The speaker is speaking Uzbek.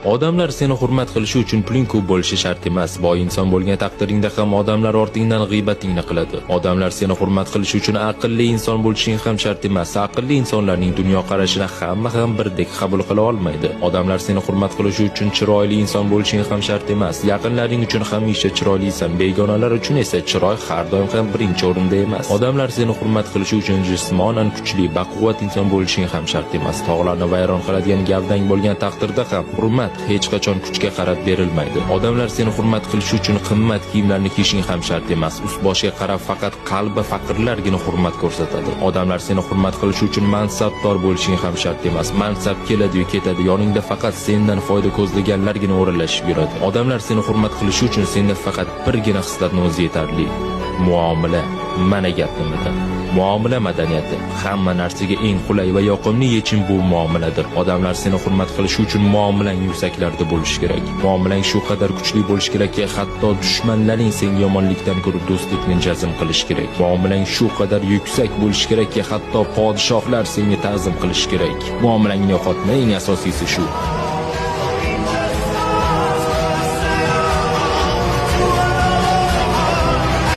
Odamlar seni hurmat qilishi uchun puling ko'p bo'lishi shart emas. Boy inson bo'lgan taqdiringda ham odamlar ortingdan g'iybatingni qiladi. Odamlar seni hurmat qilishi uchun aqlli inson bo'lishing ham shart emas. Aqlli insonlarning dunyo qarashini hamma ham birdek qabul qila olmaydi. Odamlar seni hurmat qilishi uchun chiroyli inson bo'lishing ham shart emas. Yaqinlaring uchun hamisha chiroylisan, begonalar uchun esa chiroy har doim ham birinchi o'rinda emas. Odamlar seni hurmat qilishi uchun jismonan kuchli, baquvvat inson bo'lishing ham shart emas. Tog'larni vayron qiladigan gavdang bo'lgan taqdirda ham hurmat hech qachon kuchga qarab berilmaydi. Odamlar seni hurmat qilishi uchun qimmat kiyimlarni kiyishing ham shart emas. Ust-boshiga qarab faqat qalbi faqirlargina hurmat ko'rsatadi. Odamlar seni hurmat qilishi uchun mansabdor bo'lishing ham shart emas. Mansab keladi-yu ketadi, yoningda faqat sendan foyda ko'zlaganlargina o'ralashib yuradi. Odamlar seni hurmat qilishi uchun senda faqat birgina xislatni o'zi yetarli. Muomala. Mana gap nimada? Muomala madaniyati. Hamma narsaga eng qulay va yoqimli yechim bu muomaladir. Odamlar seni hurmat qilishi uchun muomalang yuksaklarda bo'lishi kerak. Muomalang shu qadar kuchli bo'lishi kerakki, hatto dushmanlaring senga yomonlikdan ko'ra do'stlikni jazm qilish kerak. Muomalang shu qadar yuksak bo'lishi kerakki, hatto podshohlar senga ta'zim qilish kerak. Muomalangni yo'qotma, eng asosiysi shu.